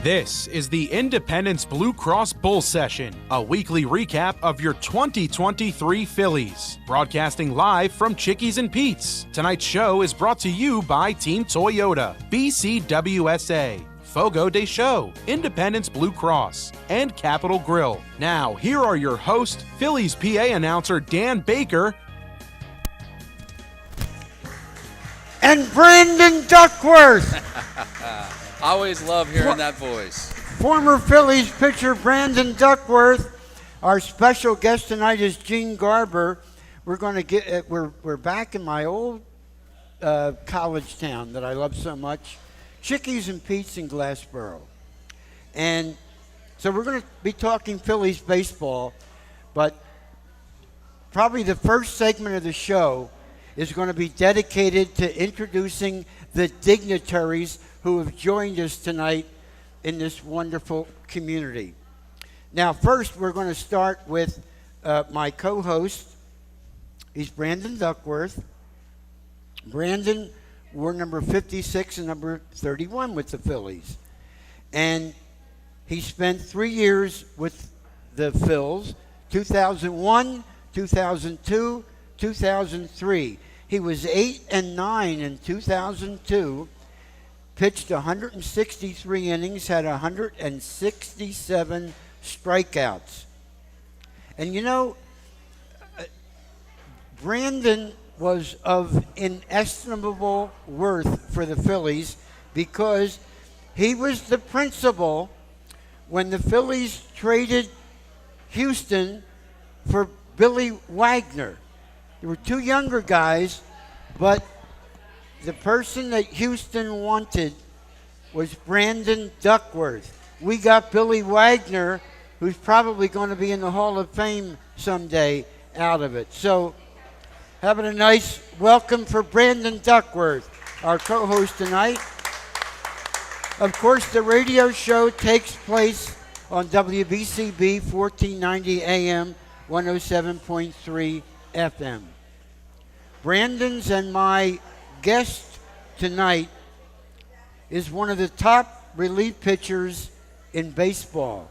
This is the Independence Blue Cross Bull Session, a weekly recap of your 2023 Phillies. Broadcasting live from Chickies and Pete's. Tonight's show is brought to you by Team Toyota, BCWSA, Fogo de Show, Independence Blue Cross, and Capital Grille. Now, here are your hosts, Phillies PA announcer Dan Baker and Brandon Duckworth. I always love hearing that voice. Former Phillies pitcher Brandon Duckworth. Our special guest tonight is Gene Garber. We're going to get we're back in my old college town that I love so much, Chickies and Pete's in Glassboro. And so we're going to be talking Phillies baseball, but probably the first segment of the show is going to be dedicated to introducing the dignitaries who have joined us tonight in this wonderful community. Now, first, we're going to start with my co-host. He's Brandon Duckworth. Brandon wore number 56 and number 31 with the Phillies. And he spent 3 years with the Phils, 2001, 2002, 2003. He was 8-9 in 2002. Pitched 163 innings, had 167 strikeouts. And you know, Brandon was of inestimable worth for the Phillies because he was the principal when the Phillies traded Houston for Billy Wagner. There were two younger guys, but the person that Houston wanted was Brandon Duckworth. We got Billy Wagner, who's probably going to be in the Hall of Fame someday, out of it. So having a nice welcome for Brandon Duckworth, our co-host tonight. Of course, the radio show takes place on WBCB 1490 AM, 107.3 FM. Brandon's and my guest tonight is one of the top relief pitchers in baseball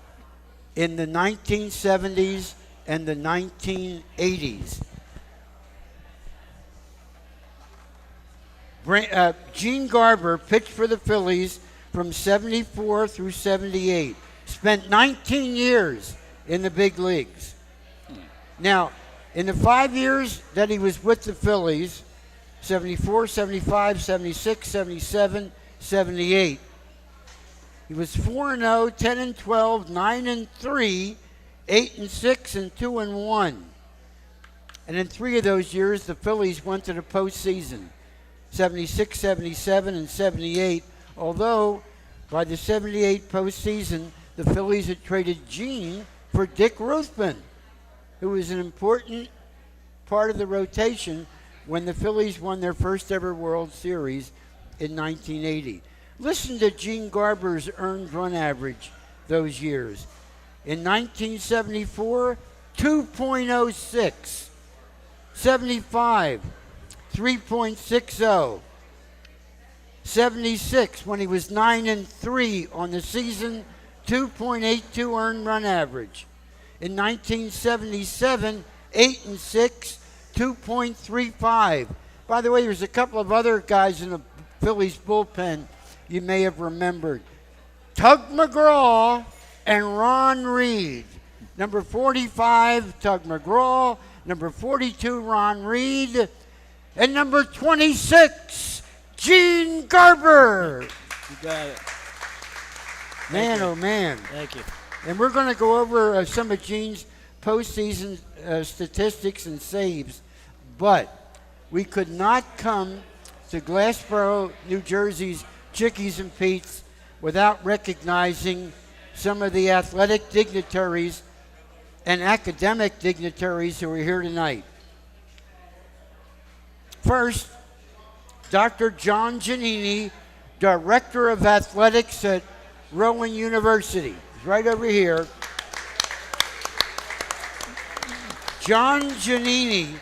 in the 1970s and the 1980s. Gene Garber pitched for the Phillies from 74 through 78. Spent 19 years in the big leagues. Now, in the 5 years that he was with the Phillies, 74, 75, 76, 77, 78. He was 4-0, 10-12, 9-3, 8-6, and 2-1. And in 3 of those years, the Phillies went to the postseason, 76, 77, and 78. Although by the 78 postseason, the Phillies had traded Gene for Dick Ruthven, who was an important part of the rotation when the Phillies won their first ever World Series in 1980. Listen to Gene Garber's earned run average those years. In 1974, 2.06. 75, 3.60. 76, when he was 9-3 on the season, 2.82 earned run average. In 1977, 8-6, 2.35. By the way, there's a couple of other guys in the Phillies bullpen you may have remembered. Tug McGraw and Ron Reed. Number 45, Tug McGraw. Number 42, Ron Reed. And number 26, Gene Garber. You got it. Man, oh man. Thank you. And we're going to go over some of Gene's postseason statistics and saves. But we could not come to Glassboro, New Jersey's Chickies and Pete's without recognizing some of the athletic dignitaries and academic dignitaries who are here tonight. First, Dr. John Giannini, Director of Athletics at Rowan University. He's right over here. John Giannini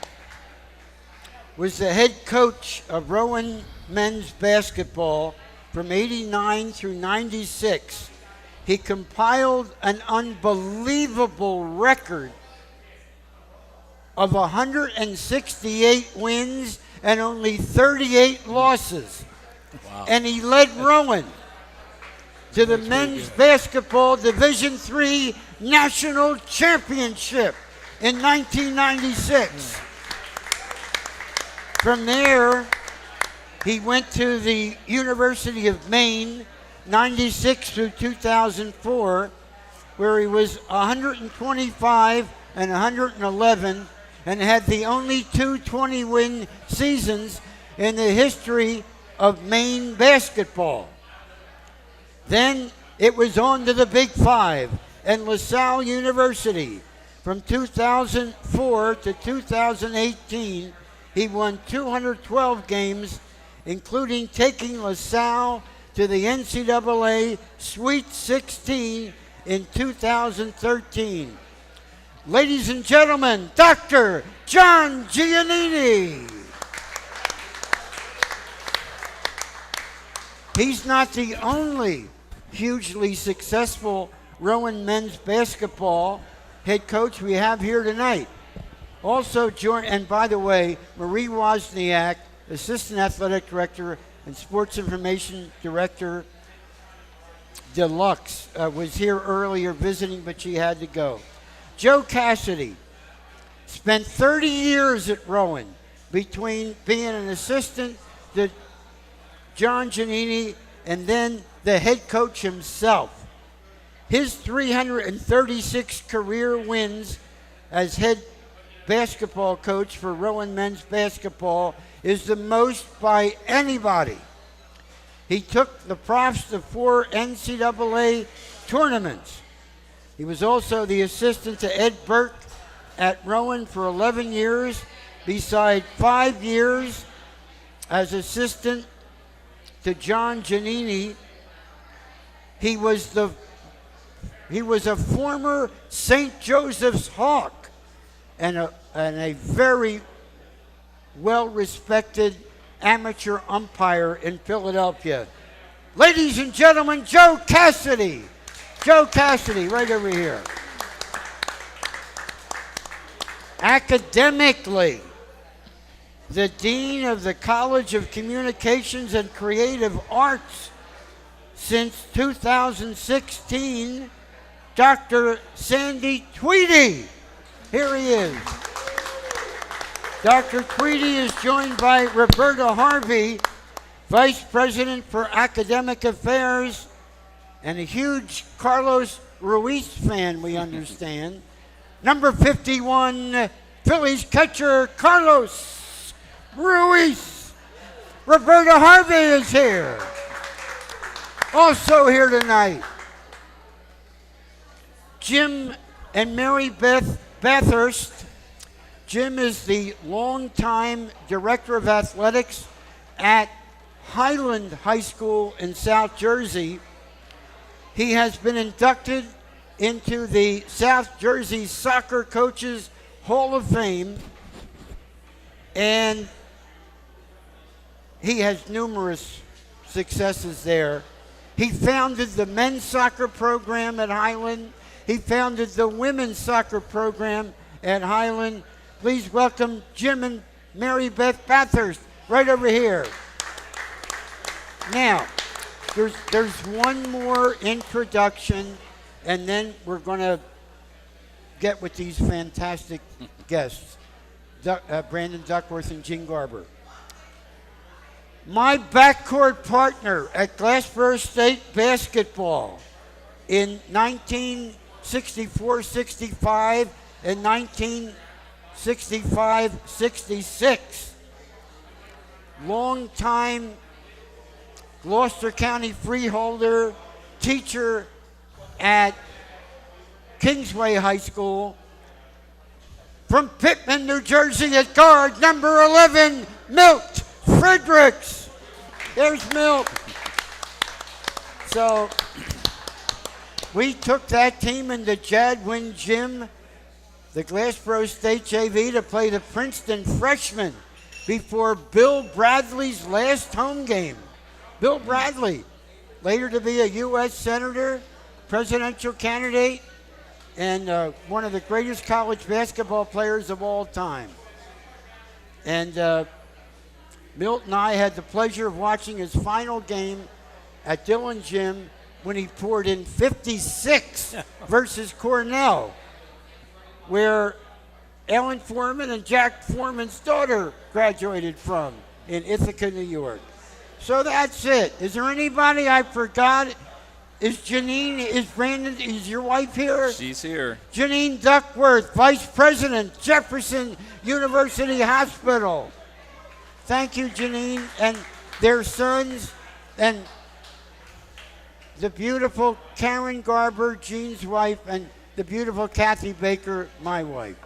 was the head coach of Rowan men's basketball from 89 through 96. he compiled an unbelievable record of 168 wins and only 38 losses. Wow. And he led Rowan to the men's basketball Division III National Championship in 1996. From there, he went to the University of Maine, 96 through 2004, where he was 125 and 111 and had the only two 20-win seasons in the history of Maine basketball. Then it was on to the Big Five and LaSalle University. From 2004 to 2018, he won 212 games, including taking LaSalle to the NCAA Sweet 16 in 2013. Ladies and gentlemen, Dr. John Giannini. He's not the only hugely successful Rowan men's basketball head coach we have here tonight. Also joined, and by the way, Marie Wozniak, Assistant Athletic Director and Sports Information Director Deluxe, was here earlier visiting, but she had to go. Joe Cassidy spent 30 years at Rowan, between being an assistant to John Giannini and then the head coach himself. His 336 career wins as head basketball coach for Rowan men's basketball is the most by anybody. He took the Profs to 4 NCAA tournaments. He was also the assistant to Ed Burke at Rowan for 11 years, beside 5 years as assistant to John Giannini. He was a former St. Joseph's Hawk and a very well-respected amateur umpire in Philadelphia. Ladies and gentlemen, Joe Cassidy. Joe Cassidy, right over here. Academically, the Dean of the College of Communications and Creative Arts since 2016, Dr. Sandy Tweedy. Here he is. Dr. Tweedy is joined by Roberta Harvey, Vice President for Academic Affairs, and a huge Carlos Ruiz fan, we understand. Number 51, Phillies catcher Carlos Ruiz. Roberta Harvey is here. Also here tonight, Jim and Mary Beth Bathurst. Jim is the longtime director of athletics at Highland High School in South Jersey. He has been inducted into the South Jersey Soccer Coaches Hall of Fame, and he has numerous successes there. He founded the men's soccer program at Highland. He founded the women's soccer program at Highland. Please welcome Jim and Mary Beth Bathurst right over here. Now, there's one more introduction, and then we're going to get with these fantastic guests, Brandon Duckworth and Gene Garber. My backcourt partner at Glassboro State basketball in 1964-65 and 1965-66. Long-time Gloucester County freeholder, teacher at Kingsway High School. From Pittman, New Jersey at guard, number 11, Milt Fredericks. There's Milt. So we took that team into Jadwin Gym, the Glassboro State JV, to play the Princeton freshmen before Bill Bradley's last home game. Bill Bradley, later to be a U.S. Senator, presidential candidate and one of the greatest college basketball players of all time. And Milt and I had the pleasure of watching his final game at Dillon Gym when he poured in 56 versus Cornell, where Ellen Foreman and Jack Foreman's daughter graduated from in Ithaca, New York. So that's it. Is there anybody I forgot? Is Janine, is Brandon, is your wife here? She's here. Janine Duckworth, Vice President, Jefferson University Hospital. Thank you, Janine, and their sons, and the beautiful Karen Garber, Gene's wife, and the beautiful Kathy Baker, my wife.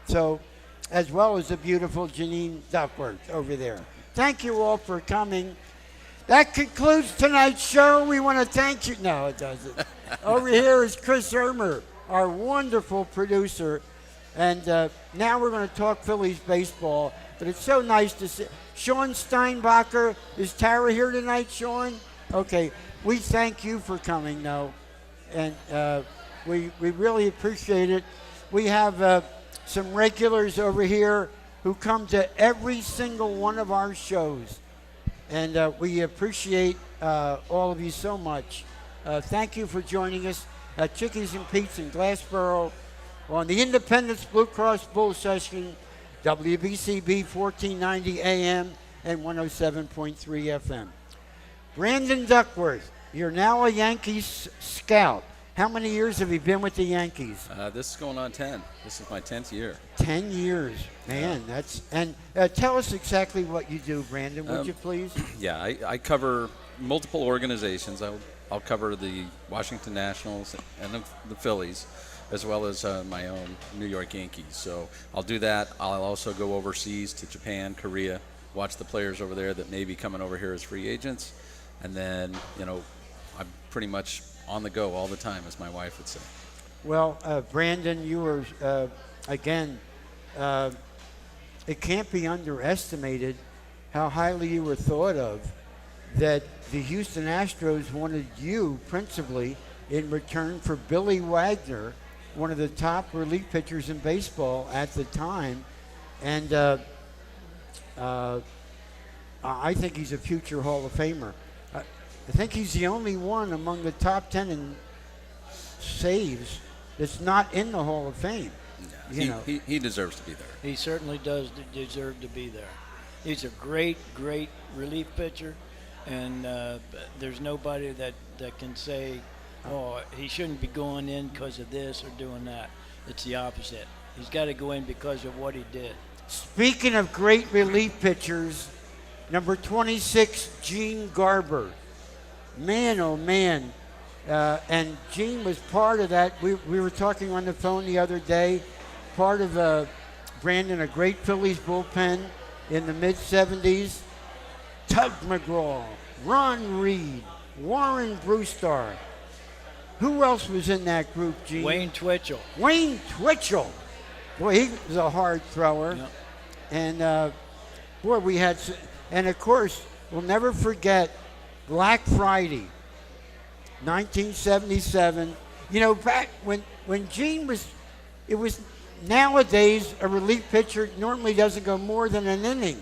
So, as well as the beautiful Janine Duckworth over there. Thank you all for coming. That concludes tonight's show. We want to thank you. No, it doesn't. Over here is Chris Ermer, our wonderful producer. And now we're going to talk Phillies baseball. But it's so nice to see. Sean Steinbacher. Is Tara here tonight, Sean? Okay. We thank you for coming, though. And we really appreciate it. We have some regulars over here who come to every single one of our shows. And we appreciate all of you so much. Thank you for joining us at Chickies and Pete's in Glassboro on the Independence Blue Cross Bull Session, WBCB 1490 AM and 107.3 FM. Brandon Duckworth, you're now a Yankees scout. How many years have you been with the Yankees? This is going on 10. This is my 10th year. 10 years. Man, that's... And tell us exactly what you do, Brandon, would you please? Yeah, I cover multiple organizations. I'll cover the Washington Nationals and the Phillies, as well as my own New York Yankees. So I'll do that. I'll also go overseas to Japan, Korea, watch the players over there that may be coming over here as free agents. And then, I'm pretty much on the go all the time, as my wife would say. Well, Brandon, you were, again, it can't be underestimated how highly you were thought of, that the Houston Astros wanted you principally in return for Billy Wagner, one of the top relief pitchers in baseball at the time. And I think he's a future Hall of Famer. I think he's the only one among the top 10 in saves that's not in the Hall of Fame. Yeah, he deserves to be there. He certainly does deserve to be there. He's a great, great relief pitcher, and there's nobody that can say, oh, he shouldn't be going in because of this or doing that. It's the opposite. He's got to go in because of what he did. Speaking of great relief pitchers, number 26, Gene Garber. Man, oh, man. And Gene was part of that. We were talking on the phone the other day. Part of, Brandon, a great Phillies bullpen in the mid-'70s. Tug McGraw, Ron Reed, Warren Brewstar. Who else was in that group, Gene? Wayne Twitchell. Wayne Twitchell. Boy, he was a hard thrower. Yep. And, boy, we had... And, of course, we'll never forget Black Friday, 1977. Back when Gene was, it was nowadays a relief pitcher normally doesn't go more than an inning.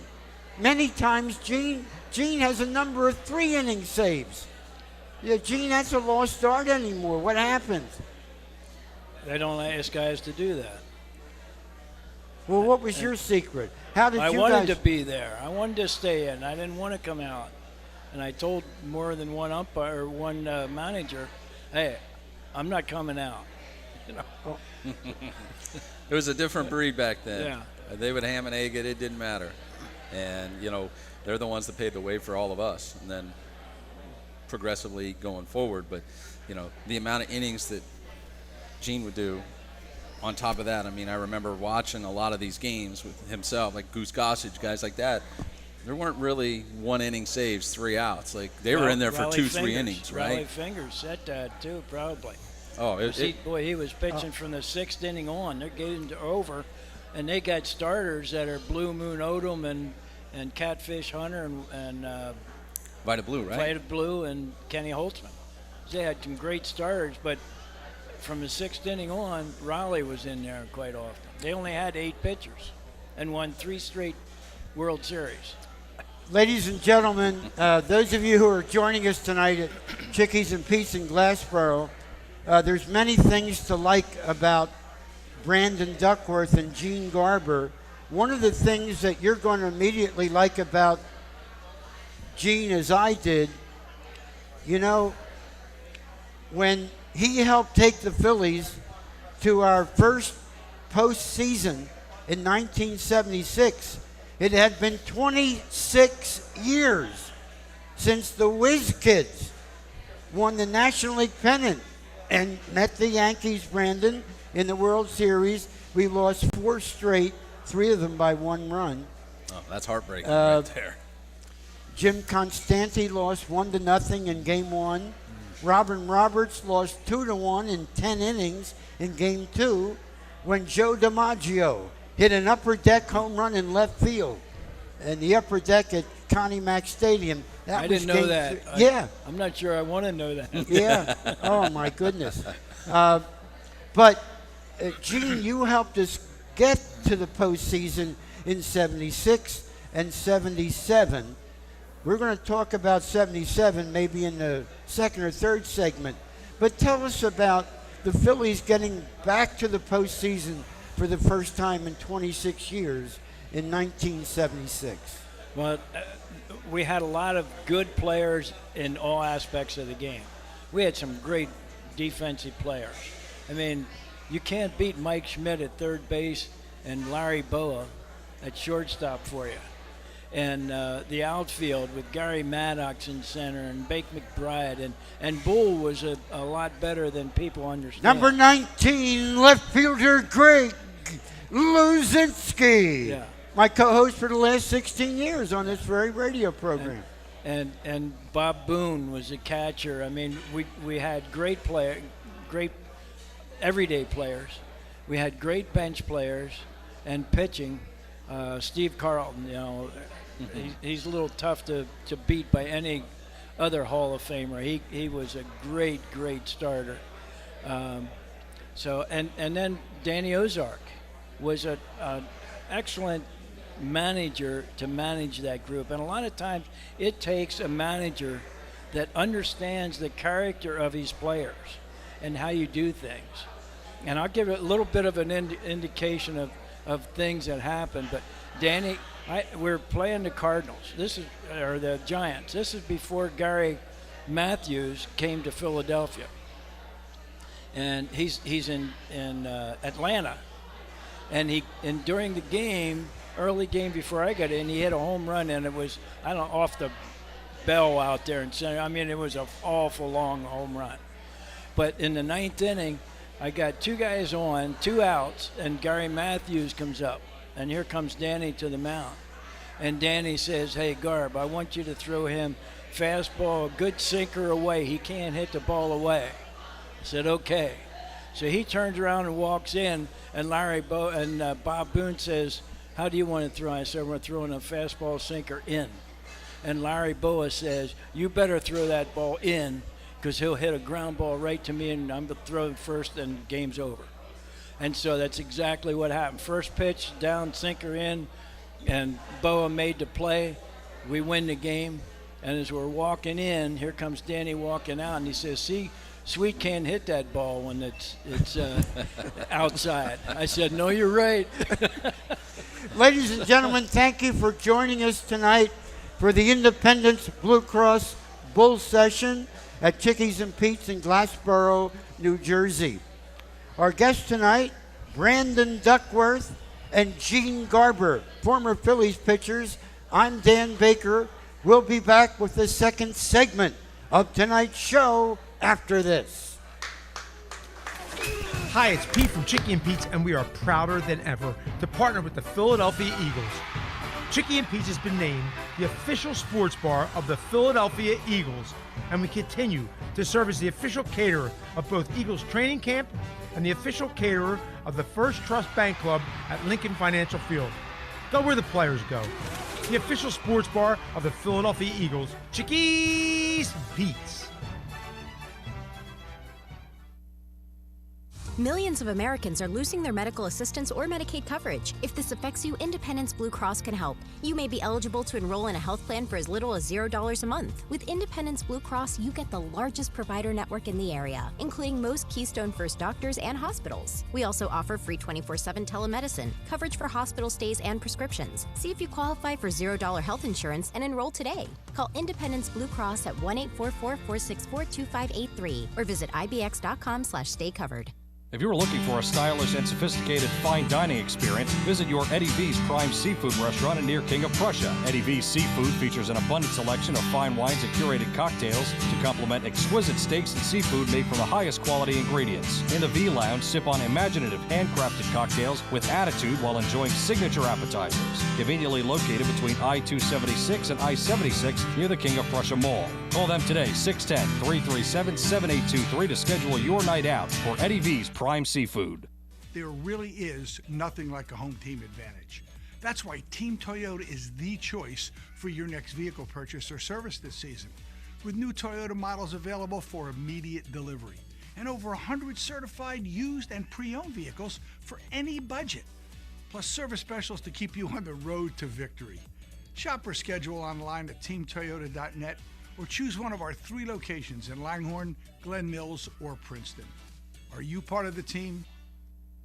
Many times Gene has a number of 3-inning saves. Yeah, Gene, that's a lost art anymore. What happened? They don't ask guys to do that. Well, what was your secret? How did I you wanted guys... to be there. I wanted to stay in. I didn't want to come out. And I told more than one umpire or one manager, hey, I'm not coming out. It was a different breed back then. Yeah. They would ham and egg it. It didn't matter. And, they're the ones that paved the way for all of us. And then progressively going forward. But, the amount of innings that Gene would do on top of that, I remember watching a lot of these games with himself, like Goose Gossage, guys like that. There weren't really 1-inning saves, 3 outs. Like they were in there for 2-3 innings, right? Raleigh Fingers said that too, probably. Oh, he was pitching from the 6th inning on. They're getting over, and they got starters that are Blue Moon Odom and Catfish Hunter and Vita Blue, right? Vita Blue and Kenny Holtzman. They had some great starters, but from the 6th inning on, Raleigh was in there quite often. They only had 8 pitchers and won 3 straight World Series. Ladies and gentlemen, those of you who are joining us tonight at Chickies and Pete's in Glassboro, there's many things to like about Brandon Duckworth and Gene Garber. One of the things that you're going to immediately like about Gene, as I did, you know, when he helped take the Phillies to our first postseason in 1976, it had been 26 years since the Whiz Kids won the National League pennant and met the Yankees, Brandon, in the World Series. We lost 4 straight, 3 of them by 1 run. Oh, that's heartbreaking right there. Jim Constanti lost 1-0 in Game 1. Robin Roberts lost 2-1 in 10 innings in Game 2 when Joe DiMaggio hit an upper deck home run in left field in the upper deck at Connie Mack Stadium. I didn't know that. Yeah. I'm not sure I want to know that. Yeah. Oh, my goodness. But, Gene, you helped us get to the postseason in 76 and 77. We're going to talk about 77 maybe in the second or third segment. But tell us about the Phillies getting back to the postseason for the first time in 26 years in 1976. Well, we had a lot of good players in all aspects of the game. We had some great defensive players. I mean, you can't beat Mike Schmidt at third base and Larry Boa at shortstop for you. And the outfield with Gary Maddox in center and Bake McBride. And Bull was a lot better than people understand. Number 19, left fielder Greg Luzinski. Yeah. My co-host for the last 16 years on this very radio program. And Bob Boone was a catcher. I mean, we had great everyday players. We had great bench players and pitching. Steve Carlton, you know, he's a little tough to beat by any other Hall of Famer. He was a great starter. And then Danny Ozark was an excellent manager to manage that group. And a lot of times it takes a manager that understands the character of his players and how you do things. And I'll give a little bit of an indication of things that happened. But Danny, we're playing the Cardinals. Or the Giants. This is before Gary Matthews came to Philadelphia. And he's in Atlanta. And during the game, early game before I got in, he hit a home run, and it was, I don't know, off the bell out there in center. I mean, it was an awful long home run. But in the 9th inning, I got 2 guys on, 2 outs, and Gary Matthews comes up. And here comes Danny to the mound. And Danny says, "Hey, Garb, I want you to throw him fastball, a good sinker away. He can't hit the ball away." I said, "Okay." So he turns around and walks in, and Bob Boone says, "How do you want to throw?" I said, "We're throwing a fastball sinker in." And Larry Boa says, "You better throw that ball in, because he'll hit a ground ball right to me, and I'm going to throw it first, and game's over." And so that's exactly what happened. First pitch, down, sinker in, and Boa made the play. We win the game. And as we're walking in, here comes Danny walking out, and he says, "See, Sweet can't hit that ball when it's outside." I said, "No, you're right." Ladies and gentlemen, thank you for joining us tonight for the Independence Blue Cross Bull Session at Chickies and Pete's in Glassboro, New Jersey. Our guests tonight, Brandon Duckworth and Gene Garber, former Phillies pitchers. I'm Dan Baker. We'll be back with the second segment of tonight's show after this. Hi, it's Pete from Chickie and Pete's, and we are prouder than ever to partner with the Philadelphia Eagles. Chickie and Pete's has been named the official sports bar of the Philadelphia Eagles, and we continue to serve as the official caterer of both Eagles training camp and the official caterer of the First Trust Bank Club at Lincoln Financial Field. Go where the players go. The official sports bar of the Philadelphia Eagles, Chickies and Pete's. Millions of Americans are losing their medical assistance or Medicaid coverage. If this affects you, Independence Blue Cross can help. You may be eligible to enroll in a health plan for as little as $0 a month. With Independence Blue Cross, you get the largest provider network in the area, including most Keystone First doctors and hospitals. We also offer free 24/7 telemedicine, coverage for hospital stays and prescriptions. See if you qualify for $0 health insurance and enroll today. Call Independence Blue Cross at 1-844-464-2583 or visit ibx.com/staycovered. If you're looking for a stylish and sophisticated fine dining experience, visit your Eddie V's Prime Seafood restaurant near King of Prussia. Eddie V's Seafood features an abundant selection of fine wines and curated cocktails to complement exquisite steaks and seafood made from the highest quality ingredients. In the V Lounge, sip on imaginative handcrafted cocktails with attitude while enjoying signature appetizers. Conveniently located between I-276 and I-76 near the King of Prussia Mall. Call them today, 610-337-7823 to schedule your night out for Eddie V's Prime Seafood. There really is nothing like a home team advantage. That's why Team Toyota is the choice for your next vehicle purchase or service this season. With new Toyota models available for immediate delivery and over 100 certified used and pre-owned vehicles for any budget, plus service specials to keep you on the road to victory. Shop or schedule online at teamtoyota.net or choose one of our 3 locations in Langhorne, Glen Mills, or Princeton. Are you part of the team?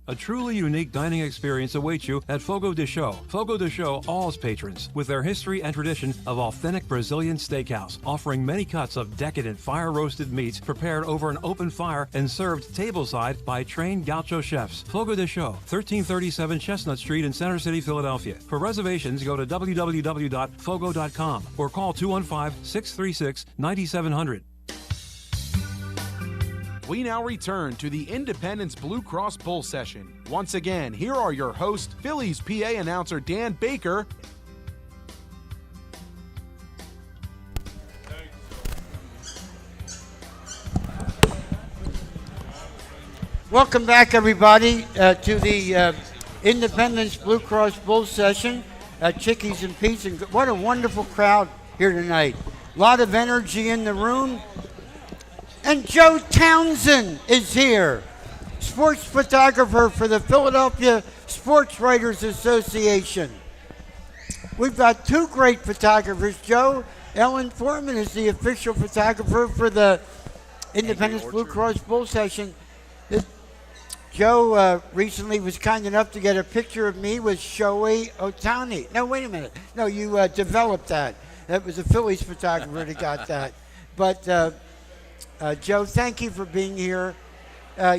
A truly unique dining experience awaits you at Fogo de Chão. Fogo de Chão awes patrons with their history and tradition of authentic Brazilian steakhouse, offering many cuts of decadent fire-roasted meats prepared over an open fire and served tableside by trained gaucho chefs. Fogo de Chão, 1337 Chestnut Street in Center City, Philadelphia. For reservations, go to www.fogo.com or call 215-636-9700. We now return to the Independence Blue Cross Bull Session. Once again, here are your hosts, Phillies PA announcer Dan Baker. Welcome back, everybody, to the Independence Blue Cross Bull Session at Chickies and Pete's. And what a wonderful crowd here tonight. A lot of energy in the room. And Joe Townsend is here, sports photographer for the Philadelphia Sports Writers Association. We've got 2 great photographers. Joe, Ellen Foreman is the official photographer for the Independence Blue Cross Bull Session. Joe recently was kind enough to get a picture of me with Shohei Ohtani. No, wait a minute. No, you developed that. That was a Phillies photographer that got that. But Joe, thank you for being here.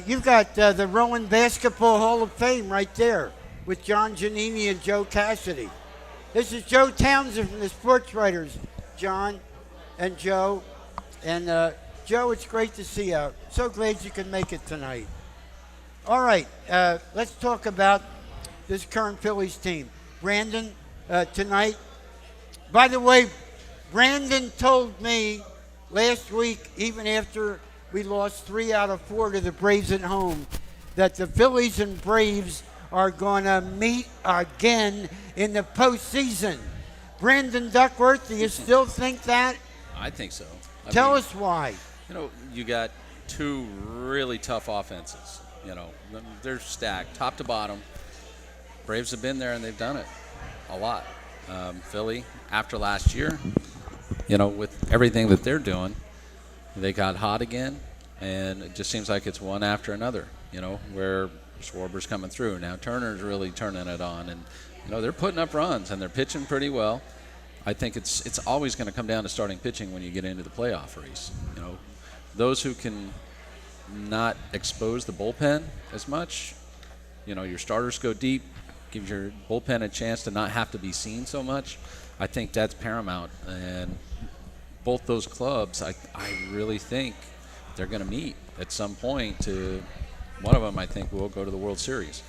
You've got the Rowan Basketball Hall of Fame right there with John Giannini and Joe Cassidy. This is Joe Townsend from the Sports Writers, John and Joe. And Joe, it's great to see you. So glad you could make it tonight. All right, let's talk about this current Phillies team. Brandon, tonight. By the way, Brandon told me last week, even after we lost 3 out of 4 to the Braves at home, that the Phillies and Braves are going to meet again in the postseason. Brandon Duckworth, do you still think that? I think so. Tell us why. You know, you got 2 really tough offenses. You know, they're stacked, top to bottom. Braves have been there and they've done it a lot. Philly, after last year, you know, with everything that they're doing, they got hot again, and it just seems like it's one after another, you know, where Schwarber's coming through. Now Turner's really turning it on, and, you know, they're putting up runs, and they're pitching pretty well. I think it's always going to come down to starting pitching when you get into the playoff race. You know, those who can not expose the bullpen as much, you know, your starters go deep, give your bullpen a chance to not have to be seen so much. I think that's paramount, and both those clubs, I really think they're going to meet at some point. To one of them, I think, will go to the World Series.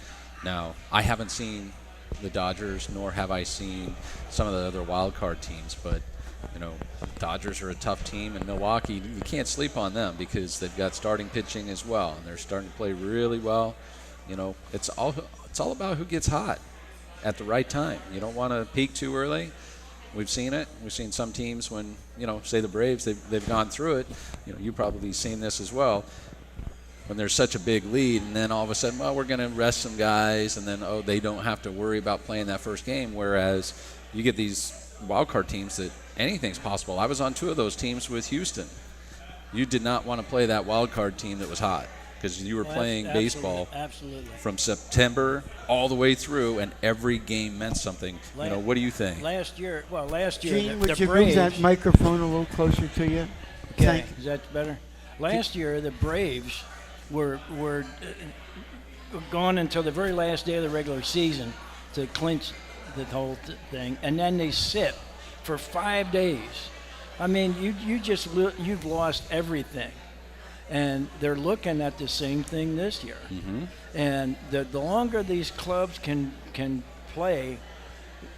Now, I haven't seen the Dodgers, nor have I seen some of the other wild card teams, but, you know, Dodgers are a tough team, and Milwaukee, you can't sleep on them because they've got starting pitching as well, and they're starting to play really well. You know, it's all about who gets hot at the right time. You don't want to peak too early. We've seen it. We've seen some teams when, you know, say the Braves, they've gone through it. You know, you've probably seen this as well. when there's such a big lead, and then all of a sudden, well, we're going to rest some guys, and then, they don't have to worry about playing that first game, whereas you get these wild card teams that anything's possible. I was on 2 of those teams with Houston. You did not want to play that wild card team that was hot because you were playing baseball from September all the way through, and every game meant something. What do you think? Last year, Gene, would the you Braves, move that microphone a little closer to you? Okay, is that better? Last year, the Braves were gone until the very last day of the regular season to clinch the whole thing, and then they sit for 5 days. I mean, you've lost everything, and they're looking at the same thing this year. Mm-hmm. And the longer these clubs can play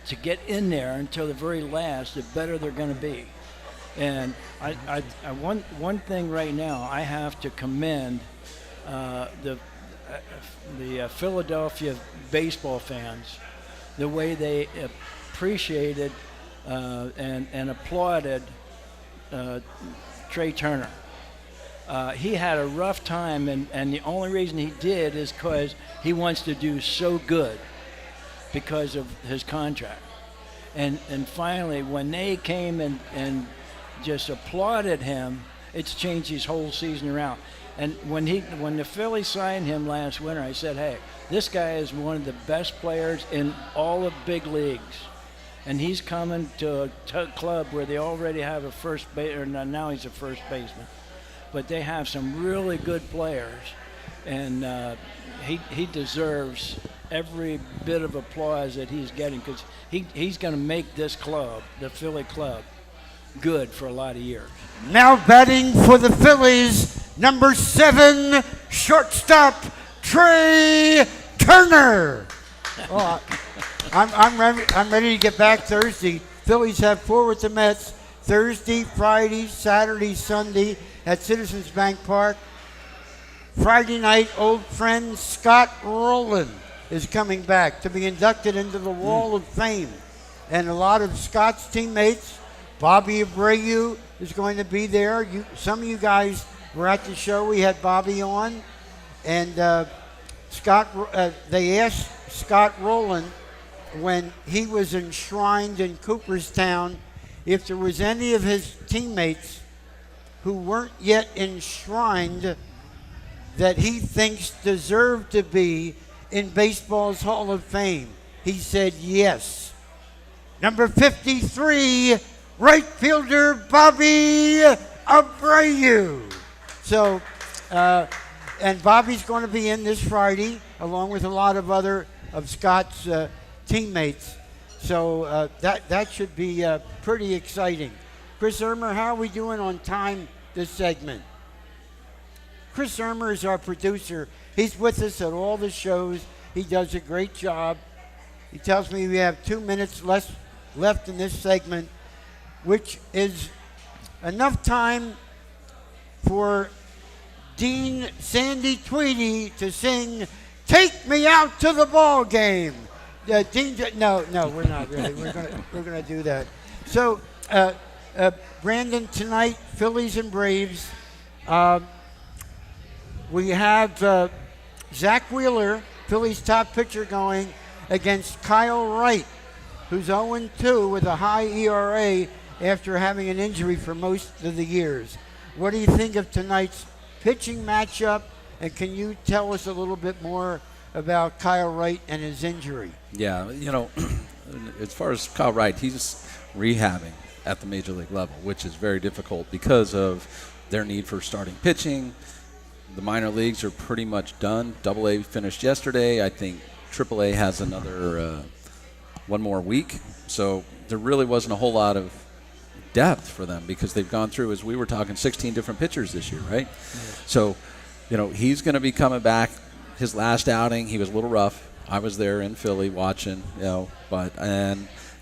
to get in there until the very last, the better they're going to be. And one thing right now, I have to commend the Philadelphia baseball fans, the way they appreciated and applauded Trey Turner. He had a rough time, and the only reason he did is because he wants to do so good because of his contract. And finally, when they came and just applauded him, it's changed his whole season around. And when the Phillies signed him last winter, I said, hey, this guy is one of the best players in all of big leagues. And he's coming to a club where they already have a first base, or now he's a first baseman. But they have some really good players, and he deserves every bit of applause that he's getting, because he's going to make this club, the Philly club, good for a lot of years. Now batting for the Phillies, number 7, shortstop, Trey Turner. Oh, I'm ready to get back Thursday. Phillies have 4 with the Mets, Thursday, Friday, Saturday, Sunday at Citizens Bank Park. Friday night, old friend Scott Rowland is coming back to be inducted into the Wall of Fame. And a lot of Scott's teammates, Bobby Abreu is going to be there. Some of you guys were at the show. We had Bobby on. And they asked Scott Rowland when he was enshrined in Cooperstown if there was any of his teammates who weren't yet enshrined that he thinks deserve to be in baseball's Hall of Fame. He said yes. Number 53, right fielder Bobby Abreu. So, and Bobby's going to be in this Friday, along with a lot of other of Scott's teammates. So that should be pretty exciting. Chris Ermer, how are we doing on time this segment? Chris Ermer is our producer. He's with us at all the shows. He does a great job. He tells me we have 2 minutes left in this segment, which is enough time for Dean Sandy Tweedy to sing "Take Me Out to the Ball Game." Dean, no, we're not really. We're gonna do that. So, Brandon, tonight, Phillies and Braves. We have Zach Wheeler, Phillies top pitcher, going against Kyle Wright, who's 0-2 with a high ERA after having an injury for most of the years. What do you think of tonight's pitching matchup, and can you tell us a little bit more about Kyle Wright and his injury? Yeah, as far as Kyle Wright, he's rehabbing at the major league level, which is very difficult because of their need for starting pitching. The minor leagues are pretty much done. AA finished yesterday. I think AAA has another one more week. So there really wasn't a whole lot of depth for them because they've gone through, as we were talking, 16 different pitchers this year, right? Yeah. So, he's going to be coming back. His last outing, he was a little rough. I was there in Philly watching, I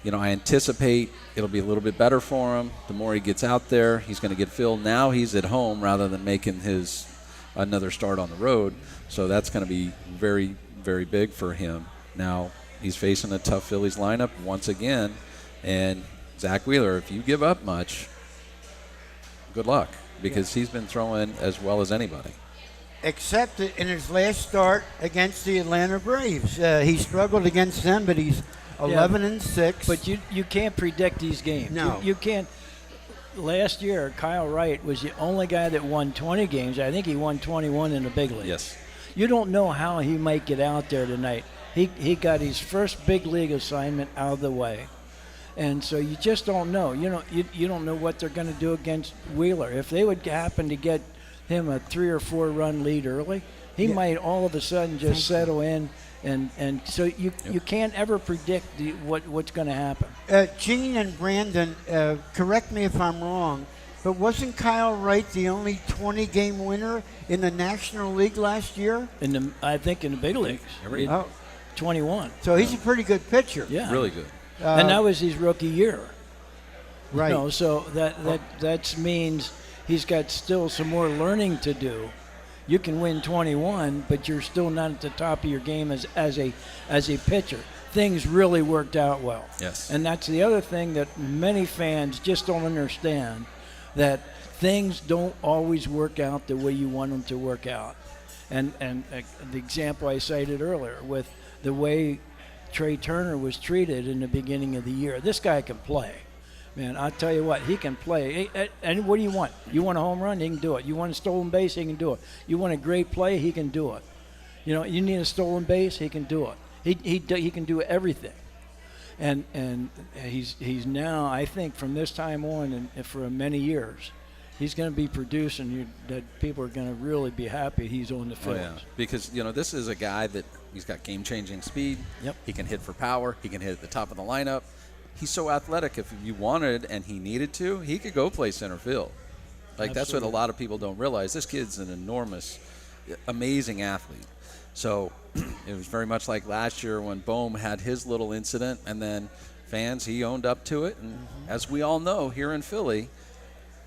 anticipate it'll be a little bit better for him. The more he gets out there, he's going to get filled. Now he's at home rather than making his another start on the road. So that's going to be very, very big for him. Now he's facing a tough Phillies lineup once again. And Zach Wheeler, if you give up much, good luck, because he's been throwing as well as anybody. except in his last start against the Atlanta Braves. He struggled against them, but he's 11-6. But you can't predict these games. No. You can't. Last year, Kyle Wright was the only guy that won 20 games. I think he won 21 in the big leagues. Yes. You don't know how he might get out there tonight. He got his first big league assignment out of the way. And so you just don't know. You don't know what they're going to do against Wheeler. If they would happen to get him a 3 or 4 run lead early, he might all of a sudden just settle in, and so you can't ever predict what's going to happen. Gene and Brandon, correct me if I'm wrong, but wasn't Kyle Wright the only 20-game winner in the National League last year? I think in the big leagues. 21. So he's a pretty good pitcher. Yeah, really good. And that was his rookie year. Right. So that means he's got still some more learning to do. You can win 21, but you're still not at the top of your game as a pitcher. Things really worked out well. Yes. And that's the other thing that many fans just don't understand, that things don't always work out the way you want them to work out. And the example I cited earlier with the way Trey Turner was treated in the beginning of the year. This guy can play. Man, I'll tell you what, he can play. And what do you want? You want a home run? He can do it. You want a stolen base? He can do it. You want a great play? He can do it. You need a stolen base? He can do it. He can do everything. And he's now, I think, from this time on and for many years, he's going to be producing that people are going to really be happy he's on the field. Oh, yeah. Because, this is a guy that he's got game-changing speed. Yep. He can hit for power. He can hit at the top of the lineup. He's so athletic. If you wanted and he needed to, he could go play center field. That's what a lot of people don't realize. This kid's an enormous, amazing athlete. So it was very much like last year when Bohm had his little incident, and then he owned up to it. And as we all know, here in Philly,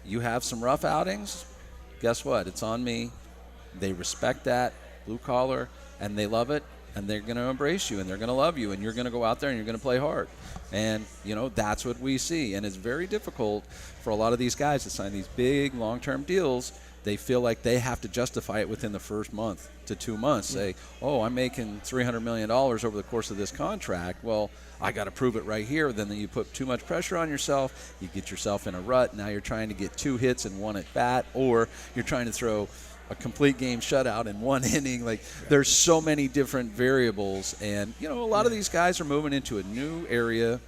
you have some rough outings. Guess what? It's on me. They respect that, blue collar, and they love it, and they're going to embrace you, and they're going to love you, and you're going to go out there and you're going to play hard. And, that's what we see. And it's very difficult for a lot of these guys to sign these big long-term deals. They feel like they have to justify it within the first month to 2 months. Say, I'm making $300 million over the course of this contract. Well, I got to prove it right here. Then you put too much pressure on yourself. You get yourself in a rut. Now you're trying to get 2 hits and 1 at bat, or you're trying to throw a complete game shutout in 1 inning. There's so many different variables. And, a lot of these guys are moving into a new area.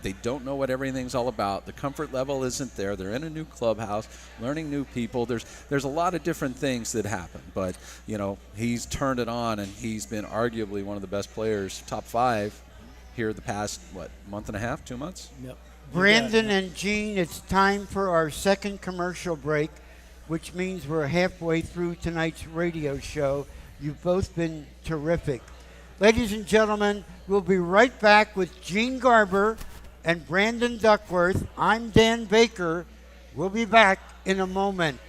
They don't know what everything's all about. The comfort level isn't there. They're in a new clubhouse, learning new people. There's a lot of different things that happen. But, he's turned it on, and he's been arguably one of the best players, top 5, here the past, month and a half, 2 months? Yep. Brandon and Gene, it's time for our second commercial break, which means we're halfway through tonight's radio show. You've both been terrific. Ladies and gentlemen, we'll be right back with Gene Garber and Brandon Duckworth. I'm Dan Baker. We'll be back in a moment.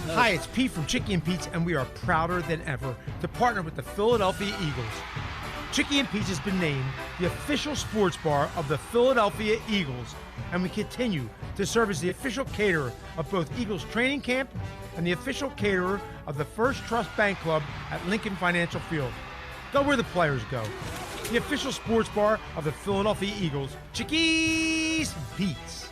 Hi, it's Pete from Chicky and Pete's, and we are prouder than ever to partner with the Philadelphia Eagles. Chicky and Pete's has been named the official sports bar of the Philadelphia Eagles, and we continue to serve as the official caterer of both Eagles training camp and the official caterer of the First Trust Bank Club at Lincoln Financial Field. Go where the players go. The official sports bar of the Philadelphia Eagles, Chickies and Pete's.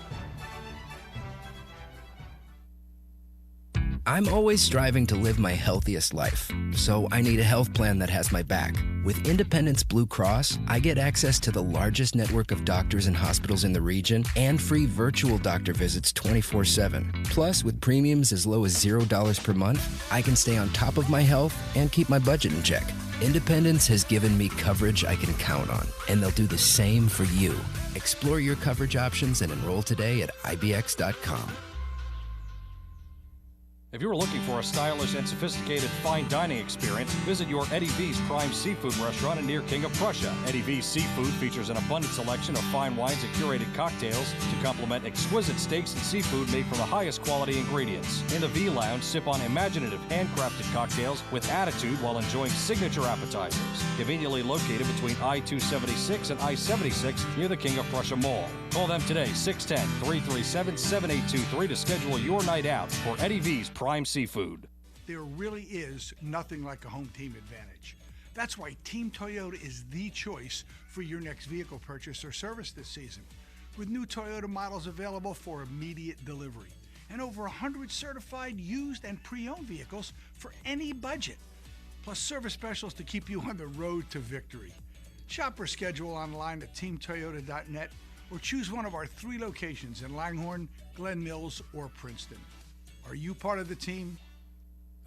I'm always striving to live my healthiest life, so I need a health plan that has my back. With Independence Blue Cross, I get access to the largest network of doctors and hospitals in the region and free virtual doctor visits 24/7. Plus, with premiums as low as $0 per month, I can stay on top of my health and keep my budget in check. Independence has given me coverage I can count on, and they'll do the same for you. Explore your coverage options and enroll today at IBX.com. If you're looking for a stylish and sophisticated fine dining experience, visit your Eddie V's Prime Seafood restaurant near King of Prussia. Eddie V's Seafood features an abundant selection of fine wines and curated cocktails to complement exquisite steaks and seafood made from the highest quality ingredients. In the V Lounge, sip on imaginative handcrafted cocktails with attitude while enjoying signature appetizers. Conveniently located between I-276 and I-76 near the King of Prussia Mall. Call them today, 610-337-7823 to schedule your night out for Eddie V's Prime Seafood. There really is nothing like a home team advantage. That's why Team Toyota is the choice for your next vehicle purchase or service this season. With new Toyota models available for immediate delivery and over 100 certified used and pre-owned vehicles for any budget, plus service specials to keep you on the road to victory. Shop or schedule online at teamtoyota.net or choose one of our 3 locations in Langhorne, Glen Mills, or Princeton. Are you part of the team?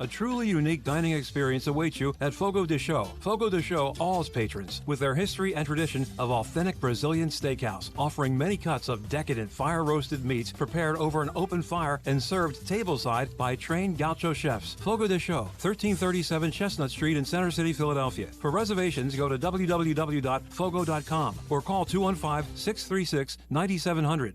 A truly unique dining experience awaits you at Fogo de Chão. Fogo de Chão awes patrons with their history and tradition of authentic Brazilian steakhouse, offering many cuts of decadent fire-roasted meats prepared over an open fire and served tableside by trained gaucho chefs. Fogo de Chão, 1337 Chestnut Street in Center City, Philadelphia. For reservations, go to www.fogo.com or call 215-636-9700.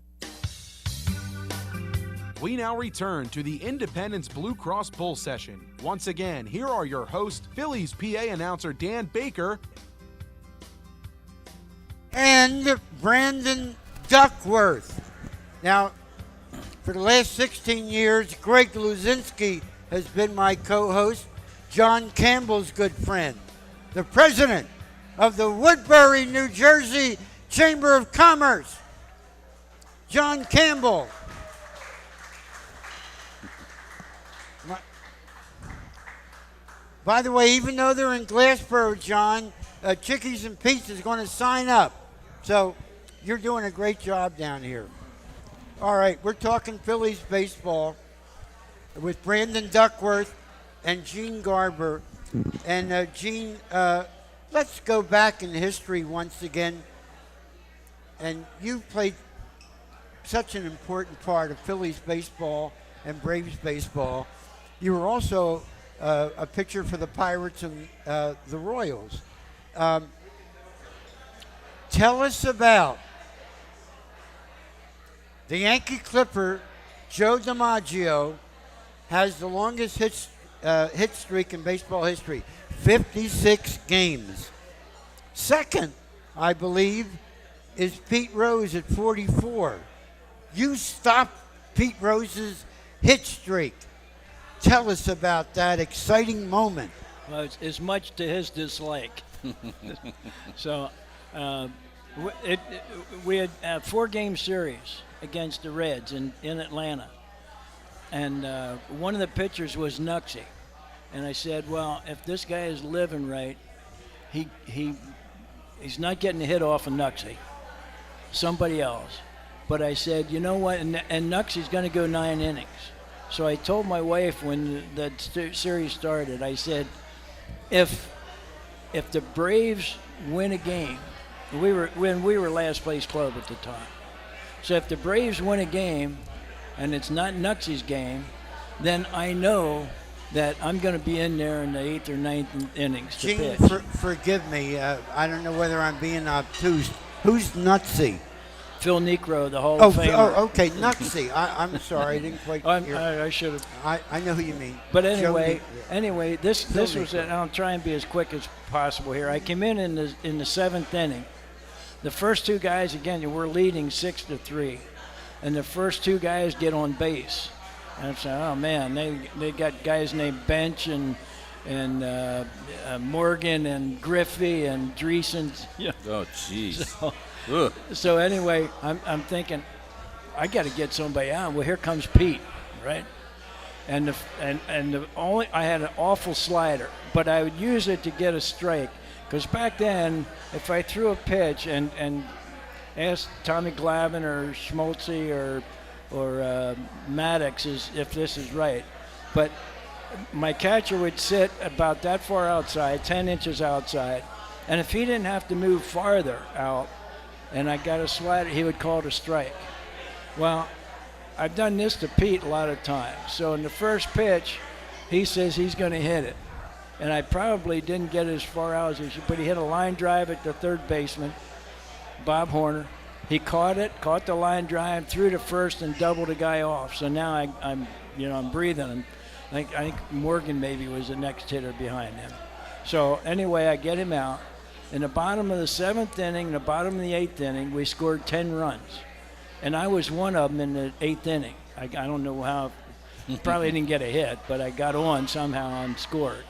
We now return to the Independence Blue Cross Bull Session. Once again, here are your hosts, Phillies PA announcer Dan Baker and Brandon Duckworth. Now, for the last 16 years, Greg Luzinski has been my co-host, John Campbell's good friend, the president of the Woodbury, New Jersey Chamber of Commerce, John Campbell. By the way, even though they're in Glassboro, John, Chickies and Pete's is going to sign up. So you're doing a great job down here. All right, we're talking Phillies baseball with Brandon Duckworth and Gene Garber. And Gene, let's go back in history once again. And you played such an important part of Phillies baseball and Braves baseball. You were also a pitcher for the Pirates and the Royals. Tell us about the Yankee Clipper, Joe DiMaggio, has the longest hit streak in baseball history, 56 games. Second, I believe, is Pete Rose at 44. You stopped Pete Rose's hit streak. Tell us about that exciting moment. Well, it's much to his dislike. So we had a 4-game series against the Reds in Atlanta. And one of the pitchers was Knucksy. And I said, well, if this guy is living right, he's not getting a hit off of Knucksy. Somebody else. But I said, you know what? And Knucksy's going to go 9 innings. So I told my wife when the series started, I said, if the Braves win a game, we were last place club at the time. So if the Braves win a game and it's not Knucksy's game, then I know that I'm going to be in there in the 8th or 9th innings to Gene, pitch. Forgive me. I don't know whether I'm being obtuse. Who's Knucksy? Phil Necro, the Hall of Famer. Oh, okay, Knucksy. I'm sorry, I didn't quite hear. I should have. I know who you mean. But anyway, this was it. I'll try and be as quick as possible here. I came in the 7th inning. The first 2 guys, again, we're leading 6-3, and the first 2 guys get on base. And I'm saying, oh man, they got guys named Bench and Morgan and Griffey and Dreesen. Yeah. Oh, jeez. So anyway, I'm thinking, I got to get somebody out. Well, here comes Pete, right? And I had an awful slider, but I would use it to get a strike. Because back then, if I threw a pitch and asked Tommy Glavine or Schmaltzy or Maddox if this is right, but my catcher would sit about that far outside, 10 inches outside, and if he didn't have to move farther out, and I got a slider, he would call it a strike. Well, I've done this to Pete a lot of times. So in the first pitch, he says he's going to hit it. And I probably didn't get as far out as he should, but he hit a line drive at the third baseman, Bob Horner. He caught the line drive, threw to first, and doubled a guy off. So now I'm breathing. I think Morgan maybe was the next hitter behind him. So anyway, I get him out. In the bottom of the 7th inning, the bottom of the 8th inning, we scored 10 runs. And I was one of them in the 8th inning. I don't know how, probably didn't get a hit, but I got on somehow and scored.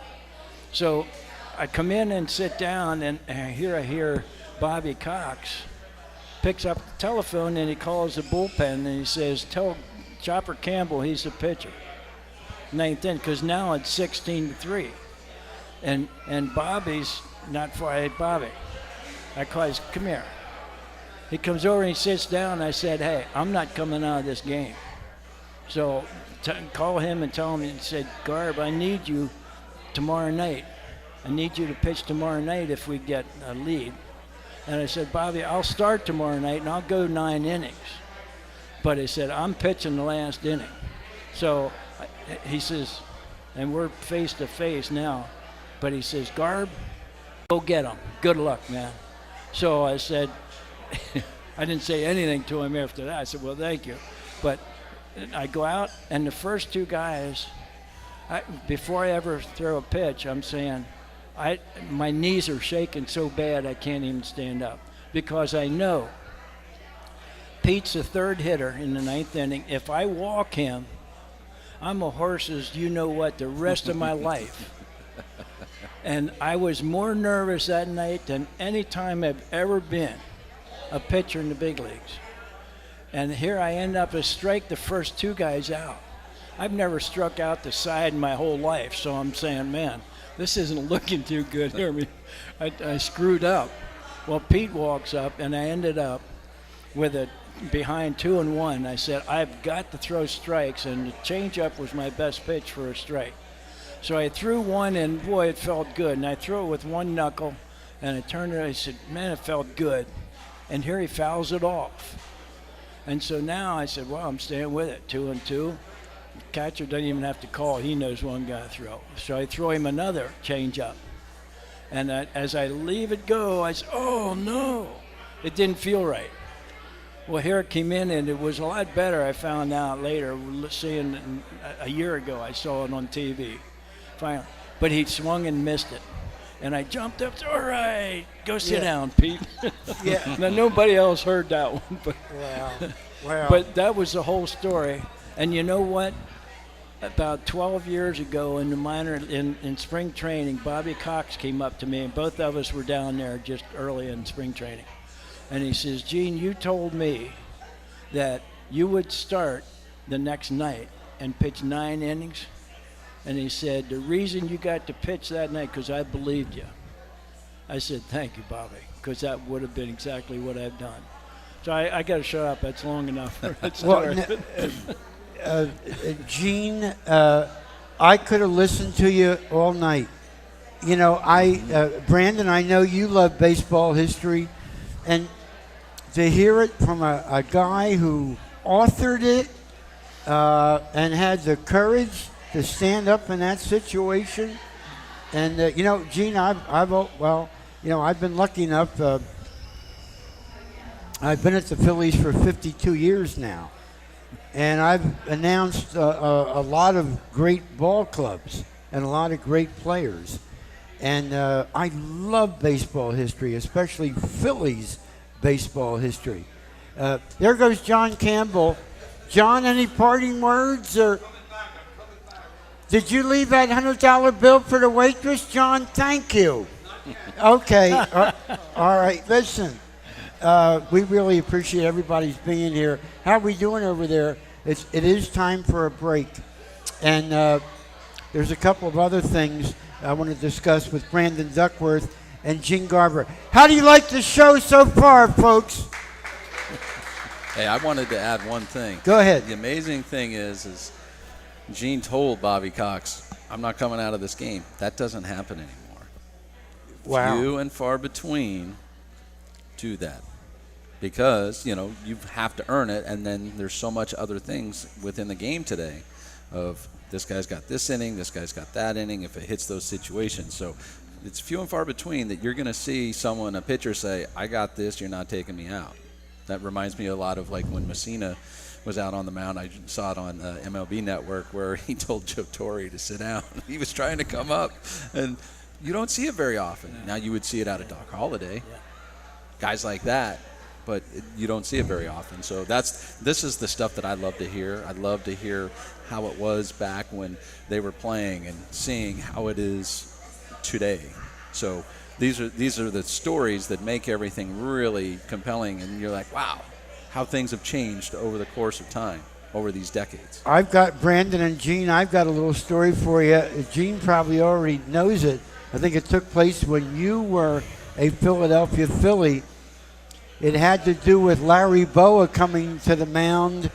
So I come in and sit down, and I hear Bobby Cox picks up the telephone, and he calls the bullpen, and he says, tell Chopper Campbell he's the pitcher. 9th inning, because now it's 16-3. And Bobby's not far. Hey, Bobby. I call him, come here. He comes over and he sits down, and I said, hey, I'm not coming out of this game. So call him and tell him, he said, Garb, I need you tomorrow night. I need you to pitch tomorrow night if we get a lead. And I said, Bobby, I'll start tomorrow night, and I'll go 9 innings. But he said, I'm pitching the last inning. So he says, and we're face to face now, but he says, Garb, go get him. Good luck, man. So I said, I didn't say anything to him after that. I said, well, thank you. But I go out, and the first 2 guys, before I ever throw a pitch, I'm saying, my knees are shaking so bad I can't even stand up, because I know Pete's the 3rd hitter in the 9th inning. If I walk him, I'm a horse's you-know-what the rest of my life. And I was more nervous that night than any time I've ever been a pitcher in the big leagues. And here I end up to strike the first 2 guys out. I've never struck out the side in my whole life, so I'm saying, man, this isn't looking too good here. I screwed up. Well, Pete walks up, and I ended up with a behind 2-1. I said, I've got to throw strikes, and the changeup was my best pitch for a strike. So I threw one, and boy, it felt good. And I threw it with 1 knuckle, and I turned it. I said, man, it felt good. And here he fouls it off. And so now I said, well, I'm staying with it, 2-2. The catcher doesn't even have to call. He knows one guy to throw. So I throw him another changeup. And as I leave it go, I said, oh, no. It didn't feel right. Well, here it came in, and it was a lot better. I found out later, seeing a year ago, I saw it on TV. Finally. But he swung and missed it. And I jumped up, all right, go sit down, Pete. Yeah. Now, nobody else heard that one. But, Wow. but that was the whole story. And you know what? About 12 years ago in the in spring training, Bobby Cox came up to me, and both of us were down there just early in spring training. And he says, Gene, you told me that you would start the next night and pitch 9 innings. And he said, the reason you got to pitch that night, because I believed you. I said, thank you, Bobby, because that would have been exactly what I've done. So I got to shut up. That's long enough. Gene, I could have listened to you all night. You know, Brandon, I know you love baseball history, and to hear it from a guy who authored it and had the courage to stand up in that situation, and you know, Gene, I've been lucky enough. I've been at the Phillies for 52 years now. And I've announced a lot of great ball clubs and a lot of great players. And I love baseball history, especially Phillies baseball history. There goes John Campbell. John, any parting words? Or did you leave that $100 bill for the waitress, John? Thank you. Okay. All right. Listen. We really appreciate everybody's being here. How are we doing over there? It is time for a break. And there's a couple of other things I want to discuss with Brandon Duckworth and Gene Garber. How do you like the show so far, folks? Hey, I wanted to add one thing. Go ahead. The amazing thing is Gene told Bobby Cox, I'm not coming out of this game. That doesn't happen anymore. Wow. Few and far between do that. because, you know, you have to earn it, and then there's so much other things within the game today of this guy's got this inning, this guy's got that inning, if it hits those situations. So it's few and far between that you're going to see someone, a pitcher, say, I got this, you're not taking me out. That reminds me a lot of like when Messina was out on the mound. I saw it on MLB Network where he told Joe Torre to sit down. He was trying to come up, and you don't see it very often. Now you would see it out of Doc Holliday, guys like that, but you don't see it very often. So this is the stuff that I love to hear. I love to hear how it was back when they were playing and seeing how it is today. So these are the stories that make everything really compelling, and you're like, wow, how things have changed over the course of time, over these decades. I've got Brandon and Gene. I've got a little story for you. Gene probably already knows it. I think it took place when you were a Philadelphia Philly. It had to do with Larry Boa coming to the mound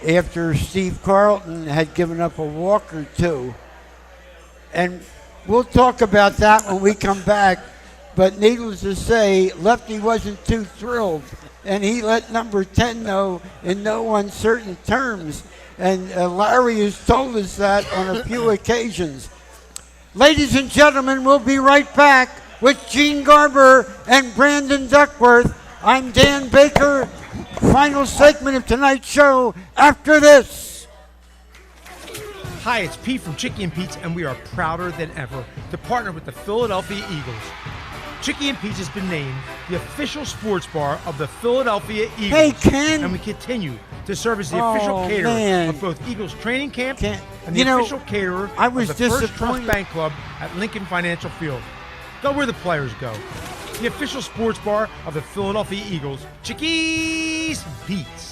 after Steve Carlton had given up a walk or two. And we'll talk about that when we come back. But needless to say, Lefty wasn't too thrilled. And he let number 10 know in no uncertain terms. And Larry has told us that on a few occasions. Ladies and gentlemen, we'll be right back with Gene Garber and Brandon Duckworth. I'm Dan Baker. Final segment of tonight's show after this. Hi, it's Pete from Chicky and Pete's, and we are prouder than ever to partner with the Philadelphia Eagles. Chicky and Pete's has been named the official sports bar of the Philadelphia Eagles. Hey, Ken. And we continue to serve as the official caterer of both Eagles training camp and the official caterer of the First Trust Bank Club at Lincoln Financial Field. Go where the players go. The official sports bar of the Philadelphia Eagles, Chickies and Pete's.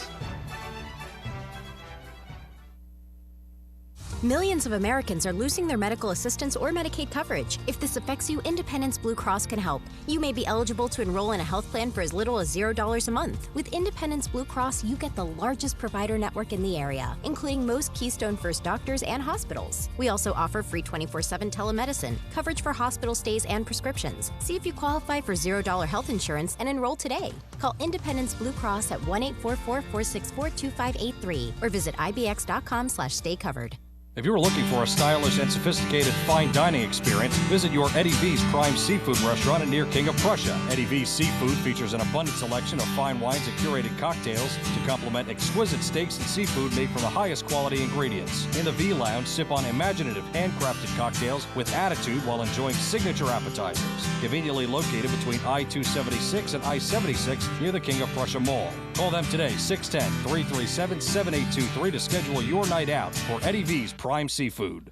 Millions of Americans are losing their medical assistance or Medicaid coverage. If this affects you, Independence Blue Cross can help. You may be eligible to enroll in a health plan for as little as $0 a month. With Independence Blue Cross, you get the largest provider network in the area, including most Keystone First doctors and hospitals. We also offer free 24/7 telemedicine, coverage for hospital stays and prescriptions. See if you qualify for $0 health insurance and enroll today. Call Independence Blue Cross at 1-844-464-2583 or visit ibx.com/staycovered. If you're looking for a stylish and sophisticated fine dining experience, visit your Eddie V's Prime Seafood restaurant near King of Prussia. Eddie V's Seafood features an abundant selection of fine wines and curated cocktails to complement exquisite steaks and seafood made from the highest quality ingredients. In the V Lounge, sip on imaginative handcrafted cocktails with attitude while enjoying signature appetizers. Conveniently located between I-276 and I-76 near the King of Prussia Mall. Call them today, 610-337-7823 to schedule your night out for Eddie V's Prime Seafood.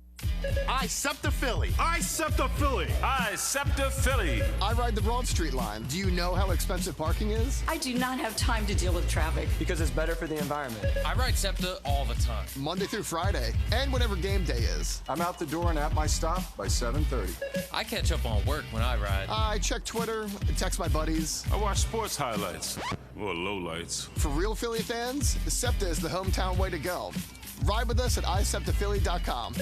I SEPTA Philly. I SEPTA Philly. I SEPTA Philly. I ride the Broad Street line. Do you know how expensive parking is? I do not have time to deal with traffic. Because it's better for the environment. I ride SEPTA all the time. Monday through Friday, and whenever game day is. I'm out the door and at my stop by 7:30. I catch up on work when I ride. I check Twitter, text my buddies. I watch sports highlights or lowlights. For real Philly fans, SEPTA is the hometown way to go. Ride with us at iseptaphilly.com.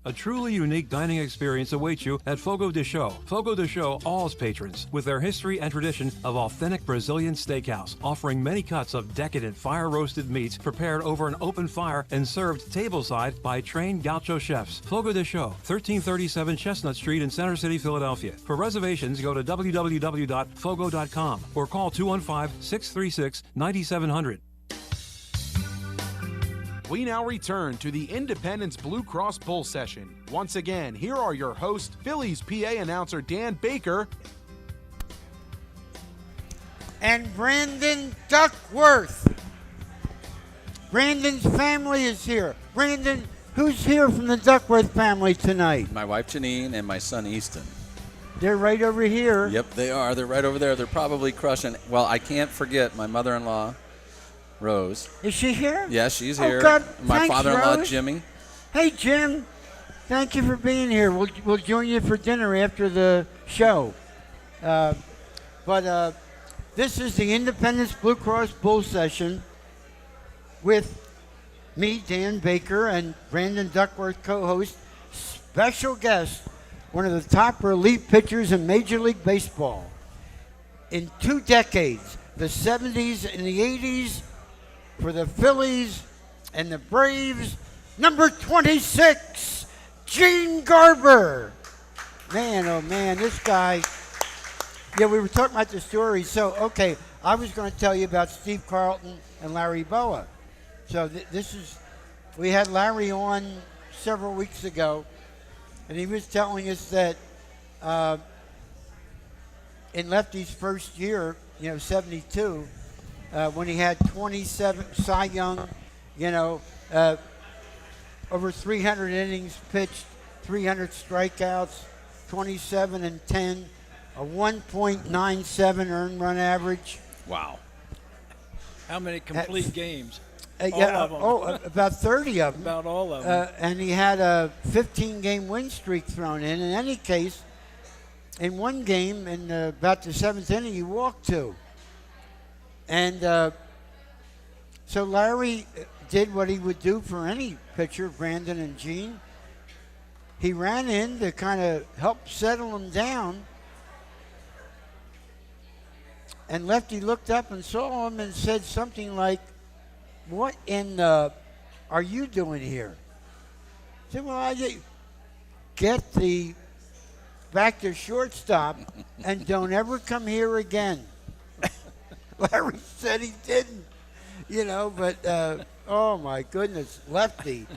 A truly unique dining experience awaits you at Fogo de Chão. Fogo de Chão awes patrons with their history and tradition of authentic Brazilian steakhouse, offering many cuts of decadent fire-roasted meats prepared over an open fire and served tableside by trained gaucho chefs. Fogo de Chão, 1337 Chestnut Street in Center City, Philadelphia. For reservations, go to www.fogo.com or call 215-636-9700. We now return to the Independence Blue Cross Bull Session. Once again, here are your hosts, Phillies PA announcer Dan Baker and Brandon Duckworth. Brandon's family is here. Brandon, who's here from the Duckworth family tonight? My wife Janine and my son Easton. They're right over here. Yep, they are. They're right over there. They're probably crushing. Well, I can't forget my mother-in-law, Rose. Is she here? Yeah, she's here. Oh, God. My Thanks, father-in-law, Rose. Jimmy. Hey, Jim. Thank you for being here. We'll join you for dinner after the show. But this is the Independence Blue Cross Bull Session with me, Dan Baker, and Brandon Duckworth, co-host. Special guest, one of the top relief pitchers in Major League Baseball. In 2 decades, the 70s and the 80s for the Phillies and the Braves, number 26, Gene Garber. Man, oh man, this guy. Yeah, we were talking about the story. So, okay, I was going to tell you about Steve Carlton and Larry Boa. So we had Larry on several weeks ago, and he was telling us that in Lefty's first year, 72, when he had 27 Cy Young, over 300 innings pitched, 300 strikeouts, 27 and 10, a 1.97 earned run average. Wow. How many complete games? All of them. About 30 of them. About all of them. And he had a 15-game win streak thrown in. In any case, in one game, in about the 7th inning, he walked 2. And so Larry did what he would do for any pitcher, Brandon and Gene. He ran in to kind of help settle him down. And Lefty looked up and saw him and said something like, "What in the are you doing here?" I said, "Well, I get the back to shortstop and don't ever come here again." Larry said he didn't, but oh my goodness, Lefty.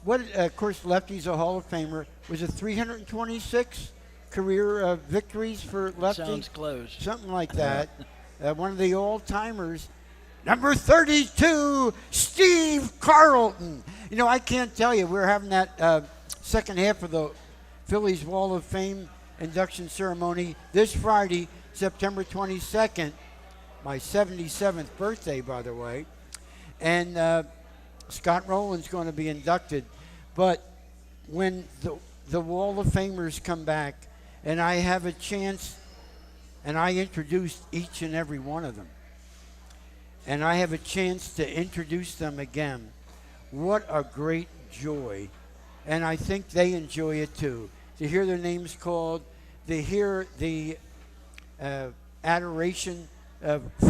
Of course, Lefty's a Hall of Famer. Was it 326 career victories for Lefty? Sounds close. Something like that. One of the all-timers. Number 32, Steve Carlton. I can't tell you. We're having that second half of the Phillies Wall of Fame induction ceremony this Friday, September 22nd. My 77th birthday, by the way. And Scott Rowland's going to be inducted. But when the Wall of Famers come back, and I have a chance, and I introduced each and every one of them, and I have a chance to introduce them again, what a great joy. And I think they enjoy it too. To hear their names called, to hear the adoration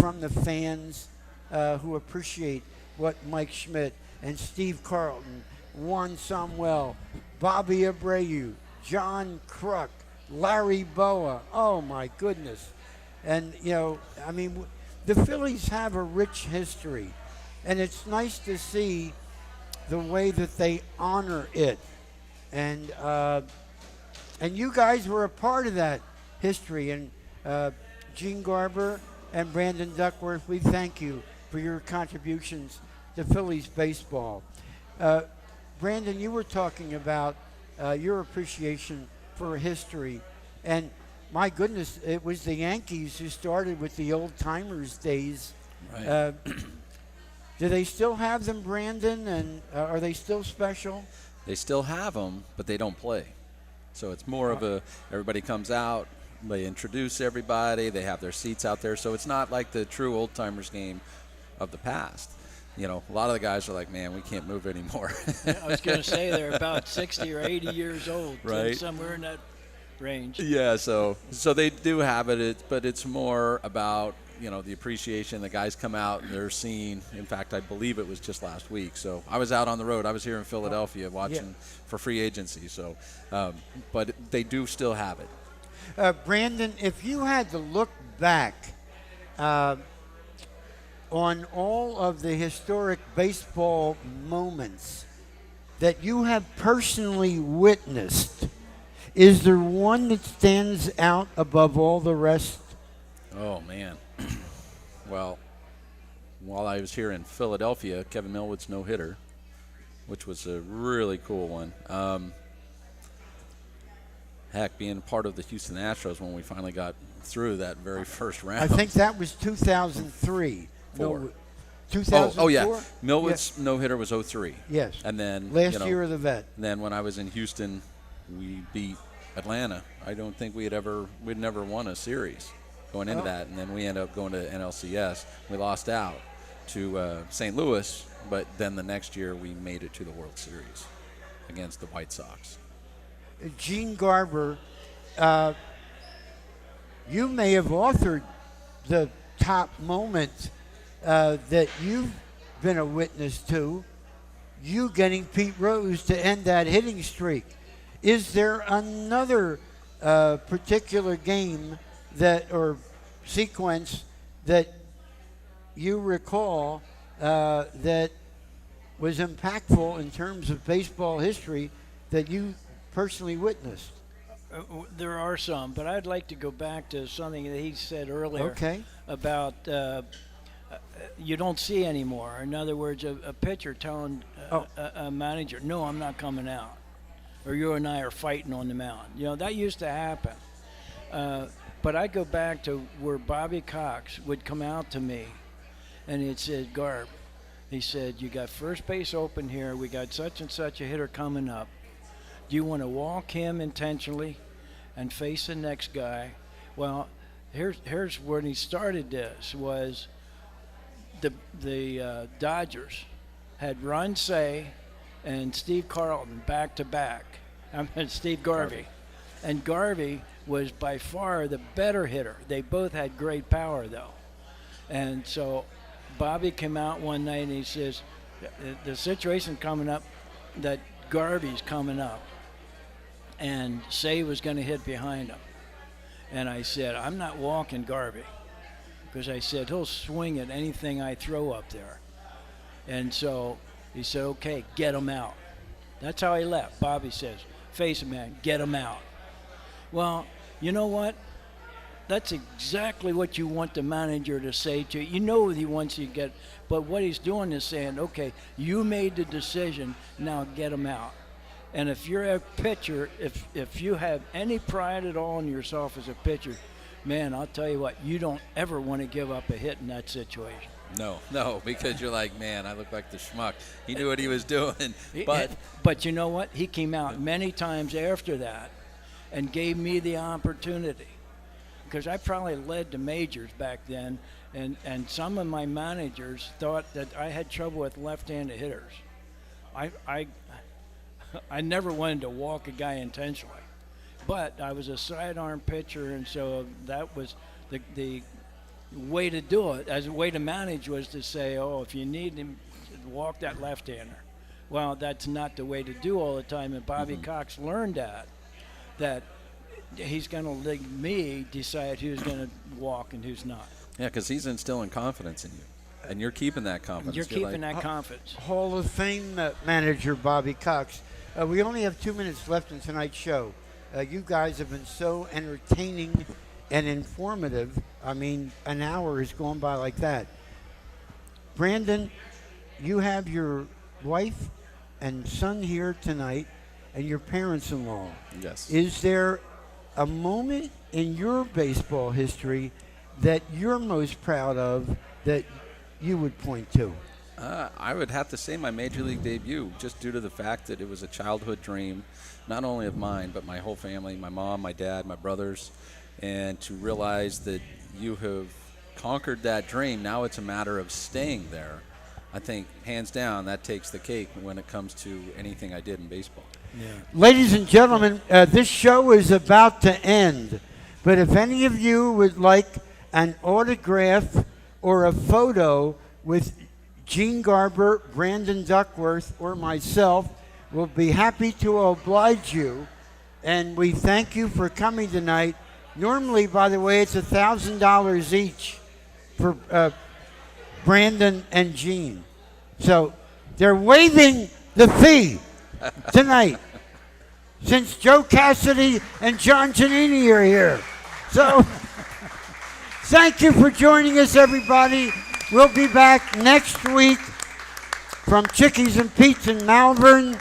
from the fans who appreciate what Mike Schmidt and Steve Carlton, Juan Samuel, Bobby Abreu, John Kruk, Larry Boa. Oh, my goodness. And, the Phillies have a rich history, and it's nice to see the way that they honor it. And you guys were a part of that history. And Gene Garber and Brandon Duckworth, we thank you for your contributions to Phillies baseball. Brandon, you were talking about your appreciation for history. And my goodness, it was the Yankees who started with the old-timers days. Right. Do they still have them, Brandon? And are they still special? They still have them, but they don't play. So it's more of everybody comes out, they introduce everybody, they have their seats out there. So it's not like the true old-timers game of the past. A lot of the guys are like, man, we can't move anymore. I was going to say they're about 60 or 80 years old, right? Somewhere in that range. Yeah, so they do have it, but it's more about, the appreciation. The guys come out and they're seeing. In fact, I believe it was just last week. So I was out on the road. I was here in Philadelphia watching for free agency. So, but they do still have it. Brandon, if you had to look back on all of the historic baseball moments that you have personally witnessed, is there one that stands out above all the rest? Oh, man. Well, while I was here in Philadelphia, Kevin Millwood's no-hitter, which was a really cool one. Heck, being part of the Houston Astros when we finally got through that very first round. I think that was 2003. 2004? Oh, yeah. Millwood's no-hitter was 03. Yes. And then last year of the vet. And then when I was in Houston, we beat Atlanta. I don't think we'd never won a series going into that. And then we ended up going to NLCS. We lost out to St. Louis, but then the next year we made it to the World Series against the White Sox. Gene Garber, you may have authored the top moment that you've been a witness to, you getting Pete Rose to end that hitting streak. Is there another particular game that or sequence that you recall that was impactful in terms of baseball history that you personally witnessed? There are some, but I'd like to go back to something that he said earlier about you don't see anymore. In other words, a pitcher telling a manager, no, I'm not coming out, or you and I are fighting on the mound. You know, that used to happen. But I go back to where Bobby Cox would come out to me, and he'd said, Garb, he said, you got first base open here. We got such and such a hitter coming up. Do you want to walk him intentionally and face the next guy? Well, here's when he started this was the Dodgers had Ron Say and Steve Carlton back to back. I mean Steve Garvey. And Garvey was by far the better hitter. They both had great power though. And so Bobby came out one night and he says, the situation coming up that Garvey's coming up. And Say was going to hit behind him. And I said, I'm not walking Garvey. Because I said, he'll swing at anything I throw up there. And so he said, okay, get him out. That's how he left. Bobby says, face him, man, get him out. Well, you know what? That's exactly what you want the manager to say to you. You know he wants you to get, but what he's doing is saying, okay, you made the decision, now get him out. And if you're a pitcher, if you have any pride at all in yourself as a pitcher, man, I'll tell you what, you don't ever want to give up a hit in that situation. No, because you're like, man, I look like the schmuck. He knew what he was doing. But you know what? He came out many times after that and gave me the opportunity. Because I probably led the majors back then, and some of my managers thought that I had trouble with left-handed hitters. I never wanted to walk a guy intentionally, but I was a sidearm pitcher, and so that was the way to do it. As a way to manage was to say, oh, if you need him, walk that left-hander. Well, that's not the way to do all the time, and Bobby Cox learned that he's going to let me decide who's going to walk and who's not. Yeah, because he's instilling confidence in you, and you're keeping that confidence. You're keeping that confidence. Hall of Fame manager Bobby Cox. We only have 2 minutes left in tonight's show. You guys have been so entertaining and informative. I mean, an hour has gone by like that. Brandon, you have your wife and son here tonight and your parents-in-law. Yes. Is there a moment in your baseball history that you're most proud of that you would point to? I would have to say my Major League debut, just due to the fact that it was a childhood dream, not only of mine, but my whole family, my mom, my dad, my brothers, and to realize that you have conquered that dream. Now it's a matter of staying there. I think, hands down, that takes the cake when it comes to anything I did in baseball. Yeah. Ladies and gentlemen, this show is about to end, but if any of you would like an autograph or a photo with Gene Garber, Brandon Duckworth, or myself, we'll be happy to oblige you, and we thank you for coming tonight. Normally, by the way, it's $1,000 each for Brandon and Gene. So they're waiving the fee tonight since Joe Cassidy and John Giannini are here. So thank you for joining us, everybody. We'll be back next week from Chickies and Pete's in Malvern.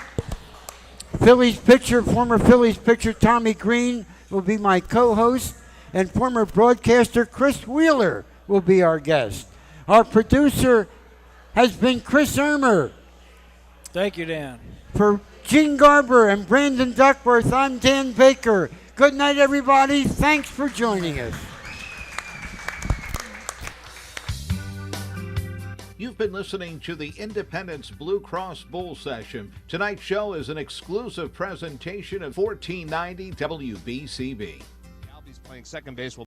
Former Phillies pitcher Tommy Green will be my co-host, and former broadcaster Chris Wheeler will be our guest. Our producer has been Chris Ermer. Thank you, Dan. For Gene Garber and Brandon Duckworth, I'm Dan Baker. Good night, everybody. Thanks for joining us. You've been listening to the Independence Blue Cross Bull Session. Tonight's show is an exclusive presentation of 1490 WBCB. Albie's playing second base.